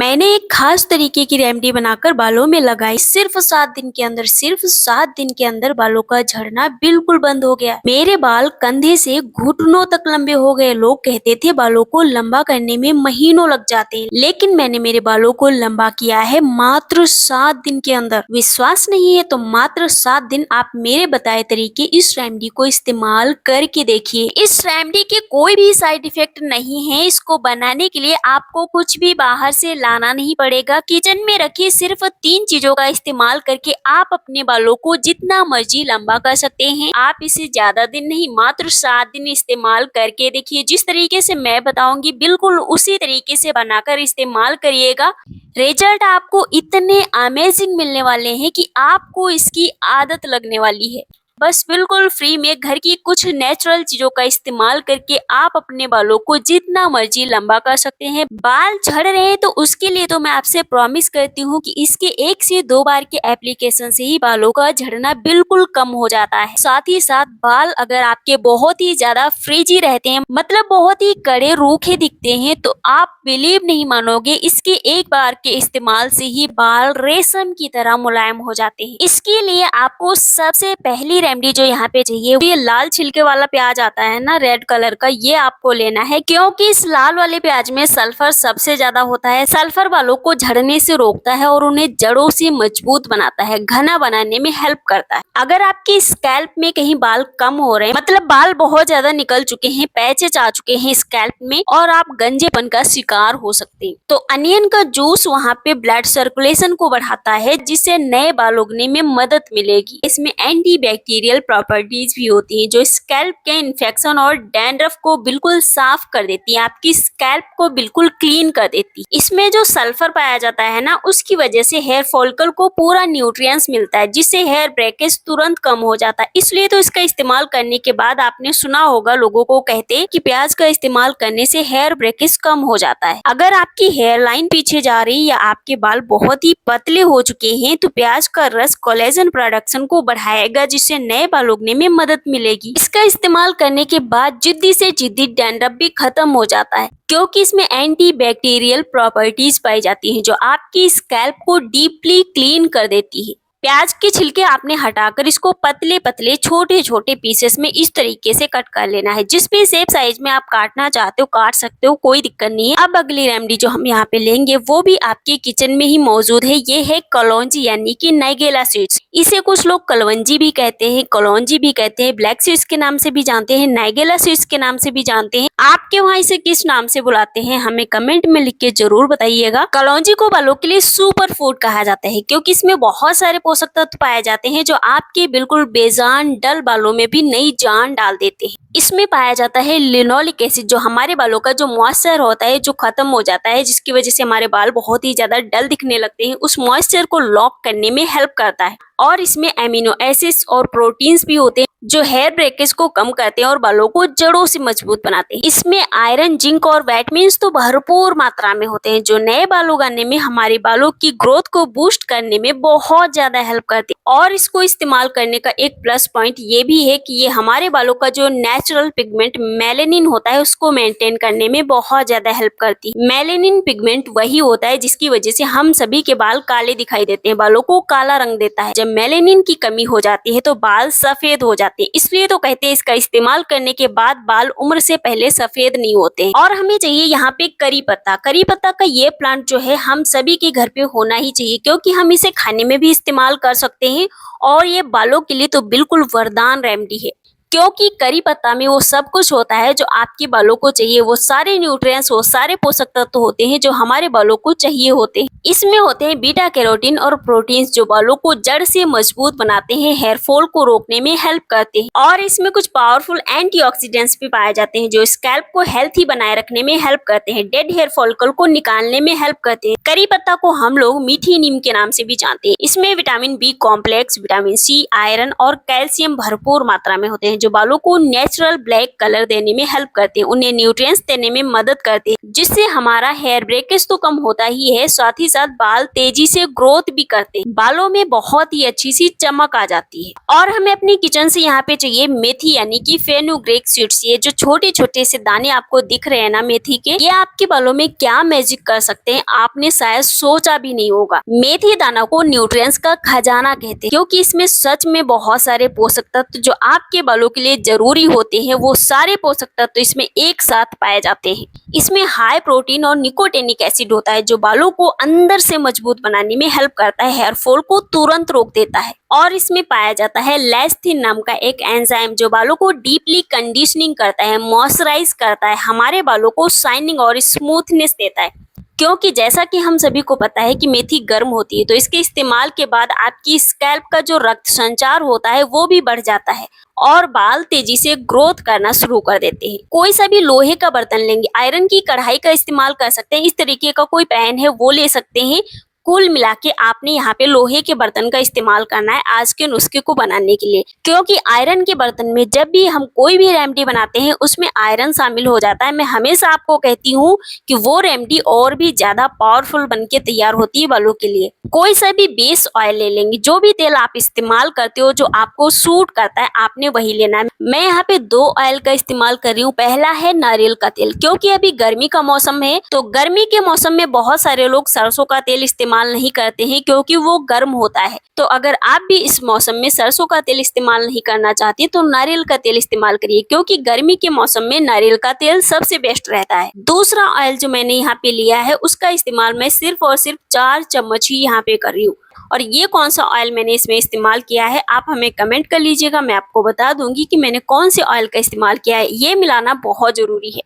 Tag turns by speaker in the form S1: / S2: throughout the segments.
S1: मैंने एक खास तरीके की रेमेडी बनाकर बालों में लगाई। सिर्फ 7 दिन के अंदर, सिर्फ 7 दिन के अंदर बालों का झड़ना बिल्कुल बंद हो गया। मेरे बाल कंधे से घुटनों तक लंबे हो गए। लोग कहते थे बालों को लंबा करने में महीनों लग जाते हैं, लेकिन मैंने मेरे बालों को लंबा किया है मात्र 7 दिन के अंदर। विश्वास नहीं है तो मात्र 7 दिन आप मेरे बताए तरीके इस रेमेडी को इस्तेमाल करके देखिए। इस रेमेडी के कोई भी साइड इफेक्ट नहीं है। इसको बनाने के लिए आपको कुछ भी बाहर से लाना नहीं पड़ेगा। किचन में रखी सिर्फ 3 चीजों का इस्तेमाल करके आप अपने बालों को जितना मर्जी लंबा कर सकते हैं। आप इसे ज्यादा दिन नहीं, मात्र 7 दिन इस्तेमाल करके देखिए। जिस तरीके से मैं बताऊंगी बिल्कुल उसी तरीके से बनाकर इस्तेमाल करिएगा। रिजल्ट आपको इतने अमेजिंग मिलने वाले हैं कि आपको इसकी आदत लगने वाली है। बस बिल्कुल फ्री में घर की कुछ नेचुरल चीजों का इस्तेमाल करके आप अपने बालों को जितना मर्जी लंबा कर सकते हैं। बाल झड़ रहे हैं तो उसके लिए तो मैं आपसे प्रॉमिस करती हूँ कि इसके 1 से 2 बार के एप्लीकेशन से ही बालों का झड़ना बिल्कुल कम हो जाता है। साथ ही साथ बाल अगर आपके बहुत ही ज्यादा फ्रीजी रहते हैं, मतलब बहुत ही कड़े रूखे दिखते हैं, तो आप बिलीव नहीं मानोगे, इसके 1 बार के इस्तेमाल से ही बाल रेशम की तरह मुलायम हो जाते हैं। इसके लिए आपको सबसे पहली रेमेडी जो यहाँ पे चाहिए, ये लाल छिलके वाला प्याज आता है ना, रेड कलर का, ये आपको लेना है। क्योंकि इस लाल वाले प्याज में सल्फर सबसे ज्यादा होता है। सल्फर बालों को झड़ने से रोकता है और उन्हें जड़ों से मजबूत बनाता है, घना बनाने में हेल्प करता है। अगर आपकी स्कैल्प में कहीं बाल कम हो रहे हैं, मतलब बाल बहुत ज्यादा निकल चुके हैं, पैचेस आ चुके हैं स्कैल्प में और आप गंजेपन का शिकार हो सकते हैं, तो अनियन का जूस वहाँ पे ब्लड सर्कुलेशन को बढ़ाता है, जिससे नए बाल उगने में मदद मिलेगी। इसमें एंटी बैक्टीरियल प्रॉपर्टीज भी होती हैं जो स्कैल्प के इन्फेक्शन और डैंड्रफ को बिल्कुल साफ कर देती है, आपकी स्कैल्प को बिल्कुल क्लीन कर देती है। इसमें जो सल्फर पाया जाता है ना, उसकी वजह से हेयर फॉलिकल को पूरा न्यूट्रिएंट्स मिलता है, जिससे हेयर ब्रेकेज तुरंत कम हो जाता है। इसलिए तो इसका इस्तेमाल करने के बाद आपने सुना होगा लोगों को कहते हैं कि प्याज का इस्तेमाल करने से हेयर ब्रेकेज कम हो जाता है। अगर आपकी हेयर लाइन पीछे जा रही है या आपके बाल बहुत ही पतले हो चुके हैं, तो प्याज का रस कोलेजन प्रोडक्शन को बढ़ाएगा, जिससे नए बाल उगने में मदद मिलेगी। इसका इस्तेमाल करने के बाद जिद्दी से जिद्दी डैंड्रफ भी खत्म हो जाता है, क्योंकि इसमें एंटी बैक्टीरियल प्रॉपर्टीज पाई जाती हैं जो आपकी स्कैल्प को डीपली क्लीन कर देती है। प्याज के छिलके आपने हटाकर इसको पतले पतले छोटे छोटे पीसेस में इस तरीके से कट कर लेना है। जिस भी शेप साइज में आप काटना चाहते हो काट सकते हो, कोई दिक्कत नहीं है। अब अगली रेमेडी जो हम यहाँ पे लेंगे वो भी आपके किचन में ही मौजूद है। ये है कलौंजी यानी कि नाइगेला सीड्स। इसे कुछ लोग कलवंजी भी कहते हैं, कलौंजी भी कहते हैं, ब्लैक सीड्स के नाम से भी जानते हैं, नाइगेला सीड्स के नाम से भी जानते हैं। आपके वहाँ इसे किस नाम से बुलाते हैं हमें कमेंट में लिख के जरूर बताइएगा। कलौंजी को बालों के लिए सुपर फूड कहा जाता है, क्योंकि इसमें बहुत सारे पोषक तत्व पाए जाते हैं जो आपके बिल्कुल बेजान डल बालों में भी नई जान डाल देते हैं। इसमें पाया जाता है लिनोलिक एसिड, जो हमारे बालों का जो मॉइस्चर होता है जो खत्म हो जाता है, जिसकी वजह से हमारे बाल बहुत ही ज्यादा डल दिखने लगते हैं, उस मॉइस्चर को लॉक करने में हेल्प करता है। और इसमें एमिनो एसिड्स और प्रोटीन्स भी होते हैं जो हेयर ब्रेकेज को कम करते हैं और बालों को जड़ों से मजबूत बनाते हैं। इसमें आयरन, जिंक और विटामिन्स तो भरपूर मात्रा में होते हैं, जो नए बाल उगाने में, हमारे बालों की ग्रोथ को बूस्ट करने में बहुत ज्यादा हेल्प करते हैं। और इसको इस्तेमाल करने का एक प्लस पॉइंट ये भी है कि ये हमारे बालों का जो नेचुरल पिगमेंट मेलेनिन होता है उसको मेंटेन करने में बहुत ज्यादा हेल्प करती है। मेलेनिन पिगमेंट वही होता है जिसकी वजह से हम सभी के बाल काले दिखाई देते हैं, बालों को काला रंग देता है। जब मेलेनिन की कमी हो जाती है तो बाल सफेद हो जाते हैं। इसलिए तो कहते हैं इसका इस्तेमाल करने के बाद बाल उम्र से पहले सफेद नहीं होते हैं। और हमें चाहिए यहाँ पे करी पत्ता। करी पत्ता का ये प्लांट जो है हम सभी के घर पे होना ही चाहिए, क्योंकि हम इसे खाने में भी इस्तेमाल कर सकते हैं और ये बालों के लिए तो बिल्कुल वरदान रेमेडी है। क्योंकि करी पत्ता में वो सब कुछ होता है जो आपके बालों को चाहिए, वो सारे न्यूट्रिएंट्स, वो सारे पोषक तत्व होते हैं जो हमारे बालों को चाहिए होते हैं। इसमें होते हैं बीटा कैरोटीन और प्रोटीन्स जो बालों को जड़ से मजबूत बनाते हैं, हेयर फॉल को रोकने में हेल्प करते हैं। और इसमें कुछ पावरफुल एंटीऑक्सीडेंट्स भी पाए जाते हैं जो स्कैल्प को हेल्थी बनाए रखने में हेल्प करते हैं, डेड हेयर फॉलिकल को निकालने में हेल्प करते हैं। करी पत्ता को हम लोग मीठी नीम के नाम से भी जानते हैं। इसमें vitamin B complex, vitamin C, iron और कैल्शियम भरपूर मात्रा में होते हैं जो बालों को नेचुरल ब्लैक कलर देने में हेल्प करते हैं, उन्हें न्यूट्रिएंट्स देने में मदद करते हैं, जिससे हमारा हेयर ब्रेकेज तो कम होता ही है, साथ ही साथ बाल तेजी से ग्रोथ भी करते हैं, बालों में बहुत ही अच्छी सी चमक आ जाती है। और हमें अपनी किचन से यहाँ पे चाहिए मेथी यानी कि फेनुग्रीक सीड्स। ये जो छोटे छोटे से दाने आपको दिख रहे हैं ना मेथी के, ये आपके बालों में क्या मैजिक कर सकते हैं आपने शायद सोचा भी नहीं होगा। मेथी दाना को न्यूट्रिएंट्स का खजाना कहते हैं, क्योंकि इसमें सच में बहुत सारे पोषक तत्व जो आपके बालों के लिए जरूरी होते हैं, वो सारे पोषक तत्व इसमें एक साथ पाए जाते हैं। इसमें हाई प्रोटीन और निकोटेनिक एसिड होता है, जो बालों को अंदर से मजबूत बनाने में हेल्प करता है, हेयर फॉल को तुरंत रोक देता है। और इसमें पाया जाता है लेस्थिन नाम का एक एंजाइम, जो बालों को डीपली कंडीशनिंग करता है, मॉइस्चराइज करता है, हमारे बालों को शाइनिंग और स्मूथनेस देता है। क्योंकि जैसा कि हम सभी को पता है कि मेथी गर्म होती है, तो इसके इस्तेमाल के बाद आपकी स्कैल्प का जो रक्त संचार होता है वो भी बढ़ जाता है और बाल तेजी से ग्रोथ करना शुरू कर देते हैं। कोई सा भी लोहे का बर्तन लेंगे, आयरन की कढ़ाई का इस्तेमाल कर सकते हैं, इस तरीके का कोई पैन है वो ले सकते हैं। कुल मिला के आपने यहाँ पे लोहे के बर्तन का इस्तेमाल करना है आज के नुस्खे को बनाने के लिए, क्योंकि आयरन के बर्तन में जब भी हम कोई भी रेमेडी बनाते हैं उसमें आयरन शामिल हो जाता है। मैं हमेशा आपको कहती हूँ कि वो रेमेडी और भी ज्यादा पावरफुल बन के तैयार होती है बालों के लिए। कोई सा भी बेस ऑयल ले लेंगे, जो भी तेल आप इस्तेमाल करते हो जो आपको सूट करता है आपने वही लेना है। मैं यहाँ पे 2 ऑयल का इस्तेमाल कर रही हूँ। पहला है नारियल का तेल, क्योंकि अभी गर्मी का मौसम है, तो गर्मी के मौसम में बहुत सारे लोग सरसों का तेल इस्तेमाल नहीं करते हैं क्योंकि वो गर्म होता है। तो अगर आप भी इस मौसम में सरसों का तेल इस्तेमाल नहीं करना चाहते तो नारियल का तेल इस्तेमाल करिए, क्योंकि गर्मी के मौसम में नारियल का तेल सबसे बेस्ट रहता है। दूसरा ऑयल जो मैंने यहाँ पे लिया है उसका इस्तेमाल मैं सिर्फ और सिर्फ 4 चम्मच ही यहाँ पे कर रही हूँ। और ये कौन सा ऑयल मैंने इसमें इस्तेमाल किया है आप हमें कमेंट कर लीजिएगा, मैं आपको बता दूंगी कि मैंने कौन से ऑयल का इस्तेमाल किया है। ये मिलाना बहुत जरूरी है।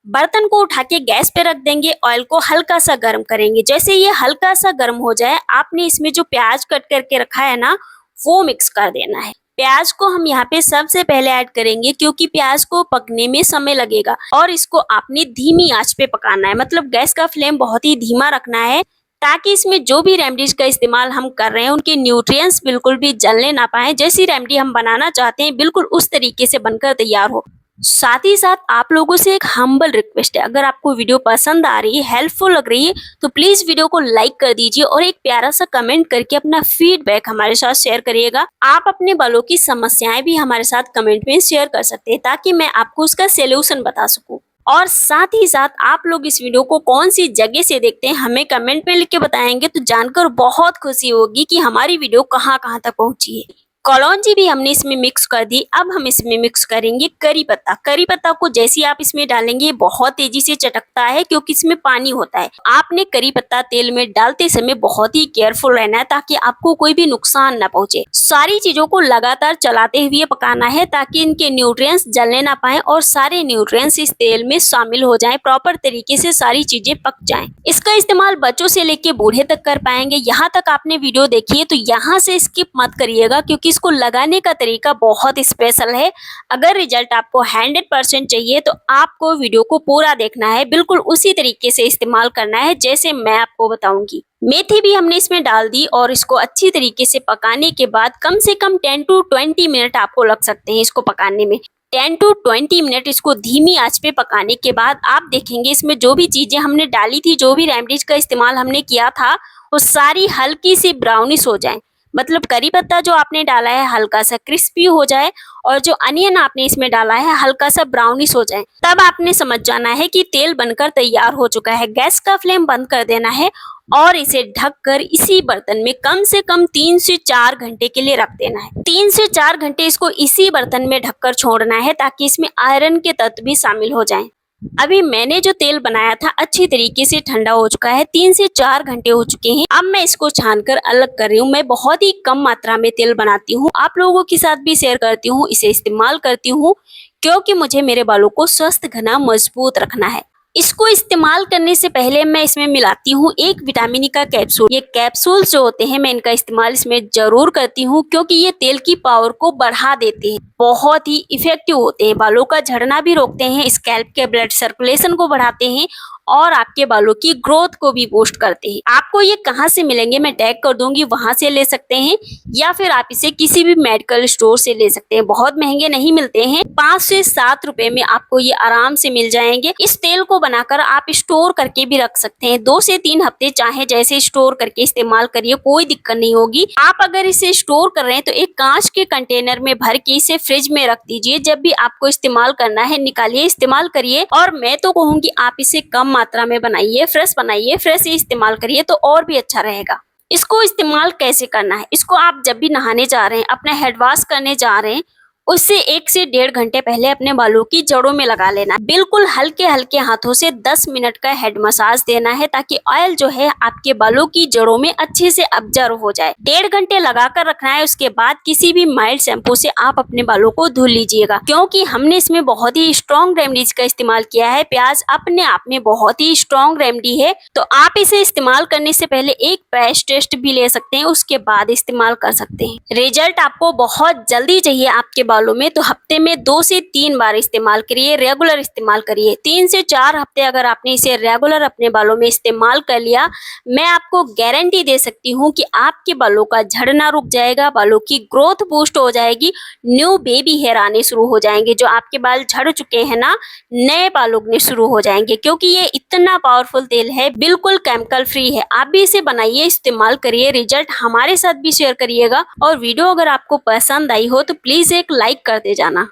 S1: बर्तन को उठा के गैस पे रख देंगे, ऑयल को हल्का सा गर्म करेंगे। जैसे ये हल्का सा गर्म हो जाए, आपने इसमें जो प्याज कट करके रखा है ना वो मिक्स कर देना है। प्याज को हम यहाँ पे सबसे पहले ऐड करेंगे, क्योंकि प्याज को पकने में समय लगेगा और इसको आपने धीमी आंच पे पकाना है, मतलब गैस का फ्लेम बहुत ही धीमा रखना है, ताकि इसमें जो भी रेमेडीज का इस्तेमाल हम कर रहे हैं उनके न्यूट्रिएंट्स बिल्कुल भी जलने ना पाए। जैसी रेमेडी हम बनाना चाहते हैं बिल्कुल उस तरीके से बनकर तैयार हो। साथ ही साथ आप लोगों से एक हम्बल रिक्वेस्ट है, अगर आपको वीडियो पसंद आ रही है, हेल्पफुल लग रही है, तो प्लीज वीडियो को लाइक कर दीजिए और एक प्यारा सा कमेंट करके अपना फीडबैक हमारे साथ शेयर करिएगा। आप अपने बालों की समस्याएं भी हमारे साथ कमेंट में शेयर कर सकते हैं, ताकि मैं आपको उसका सोल्यूशन बता सकूं। और साथ ही साथ आप लोग इस वीडियो को कौन सी जगह से देखते हैं हमें कमेंट में लिख के बताएंगे, तो जानकर बहुत खुशी होगी कि हमारी वीडियो कहाँ कहाँ तक पहुंची है। कलौंजी भी हमने इसमें मिक्स कर दी। अब हम इसमें मिक्स करेंगे करी पत्ता। करी पत्ता को जैसे आप इसमें डालेंगे बहुत तेजी से चटकता है, क्योंकि इसमें पानी होता है। आपने करी पत्ता तेल में डालते समय बहुत ही केयरफुल रहना है, ताकि आपको कोई भी नुकसान ना पहुंचे। सारी चीजों को लगातार चलाते हुए पकाना है, ताकि इनके न्यूट्रिएंट्स जलने ना पाए और सारे न्यूट्रिएंट्स इस तेल में शामिल हो जाएं, प्रॉपर तरीके से सारी चीजें पक जाएं। इसका इस्तेमाल बच्चों से लेके बूढ़े तक कर पाएंगे। यहाँ तक आपने वीडियो देखी है तो यहाँ से स्किप मत करिएगा, क्योंकि इसको लगाने का तरीका बहुत स्पेशल है। अगर रिजल्ट आपको 100% चाहिए तो आपको वीडियो को पूरा देखना है, बिल्कुल उसी तरीके से इस्तेमाल करना है जैसे मैं आपको बताऊंगी। मेथी भी हमने इसमें डाल दी और इसको अच्छी तरीके से पकाने के बाद कम से कम 10 to 20 मिनट आपको लग सकते हैं इसको पकाने में। 10 to 20 मिनट इसको धीमी आंच पे पकाने के बाद आप देखेंगे इसमें जो भी चीजें हमने डाली थी, जो भी रेमेडीज का इस्तेमाल हमने किया था, वो सारी हल्की सी ब्राउनिश हो जाए। मतलब करी पत्ता जो आपने डाला है हल्का सा क्रिस्पी हो जाए और जो अनियन आपने इसमें डाला है हल्का सा ब्राउनिश हो जाए, तब आपने समझ जाना है कि तेल बनकर तैयार हो चुका है। गैस का फ्लेम बंद कर देना है और इसे ढककर इसी बर्तन में कम से कम 3 से 4 घंटे के लिए रख देना है। 3 से 4 घंटे इसको इसी बर्तन में ढककर छोड़ना है, ताकि इसमें आयरन के तत्व भी शामिल हो जाएं। अभी मैंने जो तेल बनाया था अच्छी तरीके से ठंडा हो चुका है, 3 से 4 घंटे हो चुके हैं। अब मैं इसको छानकर अलग कर रही हूँ। मैं बहुत ही कम मात्रा में तेल बनाती हूँ, आप लोगों के साथ भी शेयर करती हूँ, इसे इस्तेमाल करती हूँ, क्योंकि मुझे मेरे बालों को स्वस्थ घना मजबूत रखना है। इसको इस्तेमाल करने से पहले मैं इसमें मिलाती हूँ एक विटामिन ई का कैप्सूल। ये कैप्सूल जो होते हैं मैं इनका इस्तेमाल इसमें जरूर करती हूँ, क्योंकि ये तेल की पावर को बढ़ा देते हैं, बहुत ही इफेक्टिव होते हैं, बालों का झड़ना भी रोकते हैं, स्कैल्प के ब्लड सर्कुलेशन को बढ़ाते हैं और आपके बालों की ग्रोथ को भी बूस्ट करते हैं। आपको ये कहाँ से मिलेंगे मैं टैग कर दूंगी, वहां से ले सकते हैं या फिर आप इसे किसी भी मेडिकल स्टोर से ले सकते हैं। बहुत महंगे नहीं मिलते हैं, 5 से 7 रुपए में आपको ये आराम से मिल जाएंगे। इस तेल को बनाकर आप स्टोर करके भी रख सकते हैं, 2 से 3 हफ्ते चाहे जैसे स्टोर करके इस्तेमाल करिए, कोई दिक्कत नहीं होगी। आप अगर इसे स्टोर कर रहे हैं तो एक कांच के कंटेनर में भर के इसे फ्रिज में रख दीजिए। जब भी आपको इस्तेमाल करना है निकालिए, इस्तेमाल करिए। और मैं तो कहूंगी आप इसे कम मात्रा में बनाइए, फ्रेश ही इस्तेमाल करिए तो और भी अच्छा रहेगा। इसको इस्तेमाल कैसे करना है, इसको आप जब भी नहाने जा रहे हैं, अपना हेड वॉश करने जा रहे हैं, उससे 1 से 1.5 घंटे पहले अपने बालों की जड़ों में लगा लेना। बिल्कुल हल्के हल्के हाथों से 10 मिनट का हेड मसाज देना है ताकि ऑयल जो है आपके बालों की जड़ों में अच्छे से ऑब्जर्व हो जाए। 1.5 घंटे लगाकर रखना है। उसके बाद किसी भी माइल्ड शैम्पू से आप अपने बालों को धुल लीजिएगा, क्योंकि हमने इसमें बहुत ही स्ट्रॉन्ग रेमेडीज का इस्तेमाल किया है। प्याज अपने आप में बहुत ही स्ट्रॉन्ग रेमेडी है, तो आप इसे इस्तेमाल करने से पहले एक पैच टेस्ट भी ले सकते हैं, उसके बाद इस्तेमाल कर सकते हैं। रिजल्ट आपको बहुत जल्दी चाहिए आपके बालों में, तो हफ्ते में 2 से 3 बार इस्तेमाल करिए, रेगुलर इस्तेमाल करिए। 3 से 4 हफ्ते अगर आपने इसे रेगुलर अपने बालों में इस्तेमाल कर लिया, मैं आपको गारंटी दे सकती हूँ कि आपके बालों का झड़ना रुक जाएगा, बालों की ग्रोथ बूस्ट हो जाएगी, न्यू बेबी हेयर आने शुरू हो जाएंगे। जो आपके बाल झड़ चुके हैं ना, नए बाल उगने शुरू हो जाएंगे, क्योंकि ये इतना पावरफुल तेल है, बिल्कुल केमिकल फ्री है। आप भी इसे बनाइए, इस्तेमाल करिए, रिजल्ट हमारे साथ भी शेयर करिएगा। और वीडियो अगर आपको पसंद आई हो तो प्लीज एक लाइक कर दे जाना।